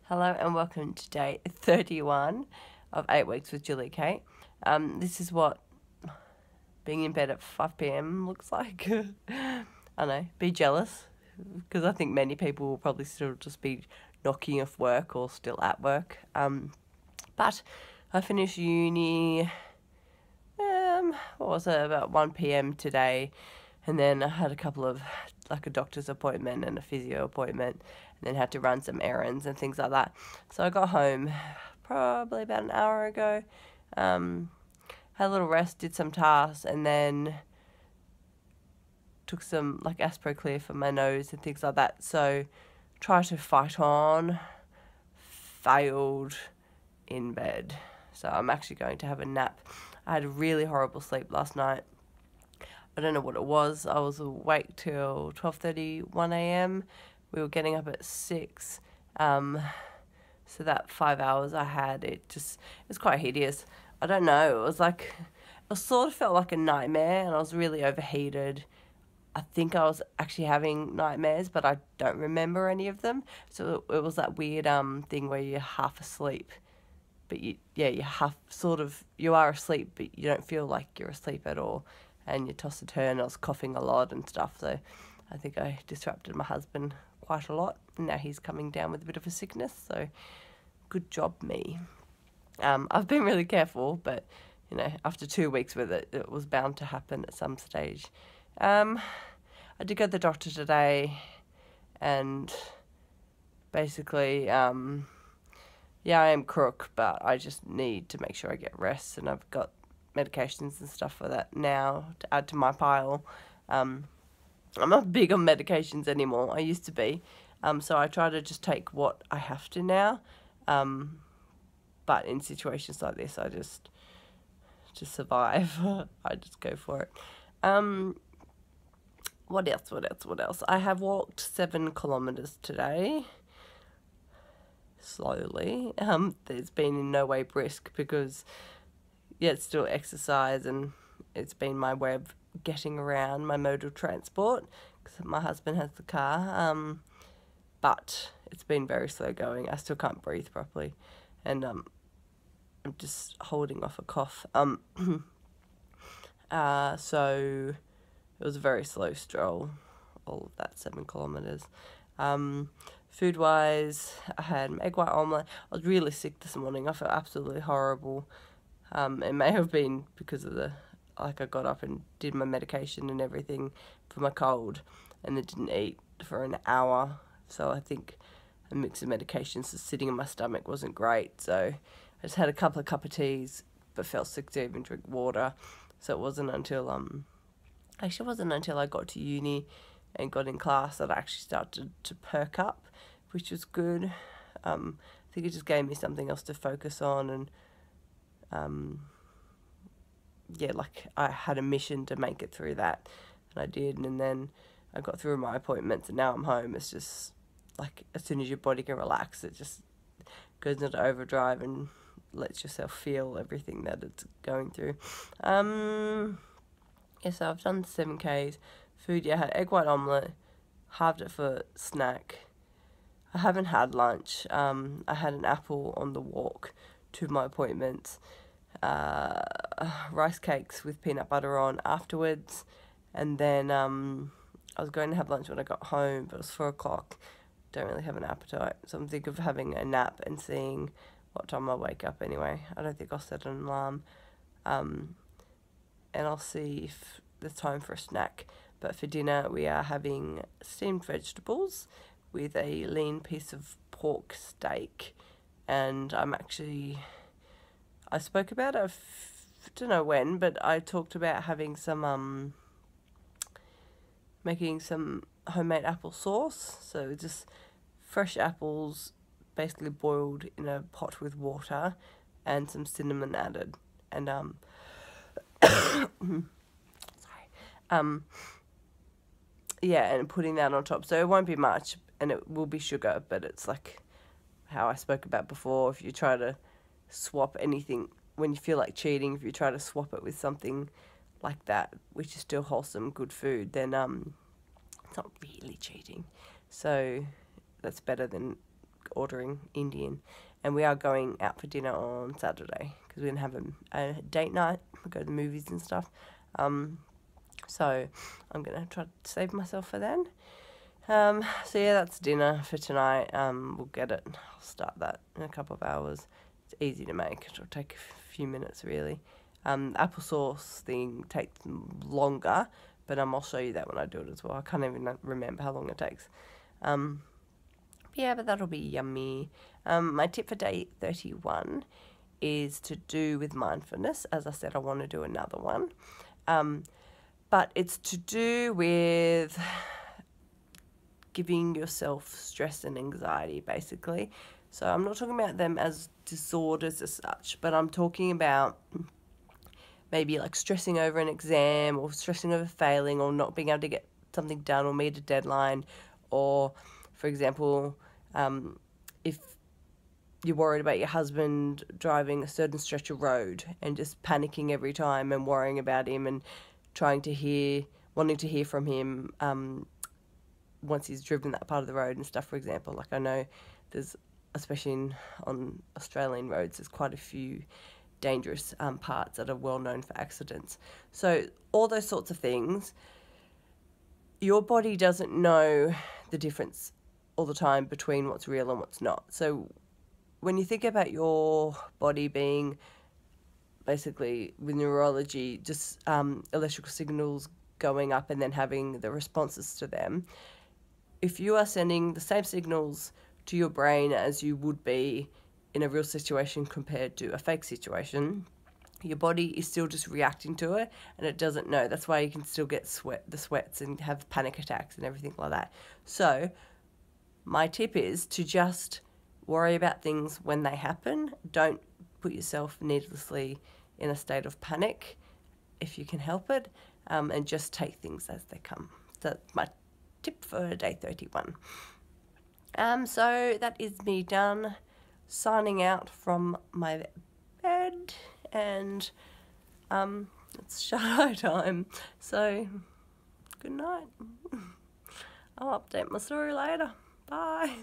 Hello and welcome to day 31 of 8 weeks with Julie Kate. This is what being in bed at 5 p.m. looks like. I know, be jealous, because I think many people will probably still just be knocking off work or still at work. But I finished uni, what was it, about 1 p.m. today, and then I had a couple of, like a doctor's appointment and a physio appointment, and then had to run some errands and things like that. So I got home probably about an hour ago, had a little rest, did some tasks, and then took some like Asproclear for my nose and things like that. So tried to fight on, failed in bed. So I'm actually going to have a nap. I had a really horrible sleep last night. I don't know what it was. I was awake till 12:30, 1 a.m. We were getting up at 6. So that 5 hours I had, it was quite hideous. I don't know. It sort of felt like a nightmare, and I was really overheated. I think I was actually having nightmares, but I don't remember any of them. So it was that weird thing where you're half asleep, but you are asleep, but you don't feel like you're asleep at all, and you toss and turn. I was coughing a lot and stuff, so I think I disrupted my husband quite a lot. Now he's coming down with a bit of a sickness, so good job me. I've been really careful, but after 2 weeks with it, it was bound to happen at some stage. I did go to the doctor today, and basically, I am crook, but I just need to make sure I get rest, and I've got medications and stuff for that now to add to my pile. I'm not big on medications anymore. I used to be, so I try to just take what I have to now. But in situations like this, I just survive. I just go for it. What else? I have walked 7 kilometres today. Slowly. It's been in no way brisk because, it's still exercise, and it's been my way of getting around, my mode of transport, because my husband has the car. But it's been very slow going. I still can't breathe properly, and I'm just holding off a cough. So it was a very slow stroll, all of that 7 kilometres. Food-wise, I had an egg white omelette. I was really sick this morning. I felt absolutely horrible. It may have been because of I got up and did my medication and everything for my cold, and then didn't eat for an hour. So I think a mix of medications just sitting in my stomach wasn't great. So I just had a couple of cup of teas, but felt sick to even drink water. So it wasn't until I got to uni and got in class that I actually started to perk up, which was good. I think it just gave me something else to focus on, and I had a mission to make it through that, and I did. And then I got through my appointments, and now I'm home. It's just like, as soon as your body can relax, it just goes into overdrive and lets yourself feel everything that it's going through. So I've done 7Ks. Food, I had egg white omelette, halved it for snack. I haven't had lunch. I had an apple on the walk to my appointments. Rice cakes with peanut butter on afterwards, and then I was going to have lunch when I got home, but it was 4 o'clock. Don't really have an appetite, so I'm thinking of having a nap and seeing what time I wake up anyway. I don't think I'll set an alarm, and I'll see if there's time for a snack. But for dinner, we are having steamed vegetables with a lean piece of pork steak, and I spoke about it, I don't know when, but I talked about having making some homemade apple sauce. So just fresh apples, basically boiled in a pot with water, and some cinnamon added, and and putting that on top. So it won't be much, and it will be sugar, but it's like how I spoke about before. If you try to swap anything, when you feel like cheating, if you try to swap it with something like that, which is still wholesome, good food, then it's not really cheating. So that's better than ordering Indian. And we are going out for dinner on Saturday because we're going to have a date night. We go to the movies and stuff. So I'm going to try to save myself for then. So yeah, that's dinner for tonight. We'll get it. I'll start that in a couple of hours. It's easy to make. It'll take a few minutes, really. Applesauce thing takes longer, but I'll show you that when I do it as well. I can't even remember how long it takes. Yeah, but that'll be yummy. My tip for day 31 is to do with mindfulness. As I said, I want to do another one. But it's to do with giving yourself stress and anxiety, basically. So I'm not talking about them as disorders as such, but I'm talking about maybe like stressing over an exam or stressing over failing or not being able to get something done or meet a deadline. Or, for example, if you're worried about your husband driving a certain stretch of road and just panicking every time and worrying about him and wanting to hear from him once he's driven that part of the road and stuff, for example. Like, I know there's, especially on Australian roads, there's quite a few dangerous parts that are well known for accidents. So all those sorts of things, your body doesn't know the difference all the time between what's real and what's not. So when you think about your body being basically, with neurology, just electrical signals going up and then having the responses to them, if you are sending the same signals to your brain as you would be in a real situation compared to a fake situation, your body is still just reacting to it and it doesn't know. That's why you can still get the sweats and have panic attacks and everything like that. So my tip is to just worry about things when they happen. Don't put yourself needlessly in a state of panic if you can help it, and just take things as they come. So that's my tip for day 31. So that is me done, signing out from my bed, and it's shut-eye time. So good night. I'll update my story later. Bye.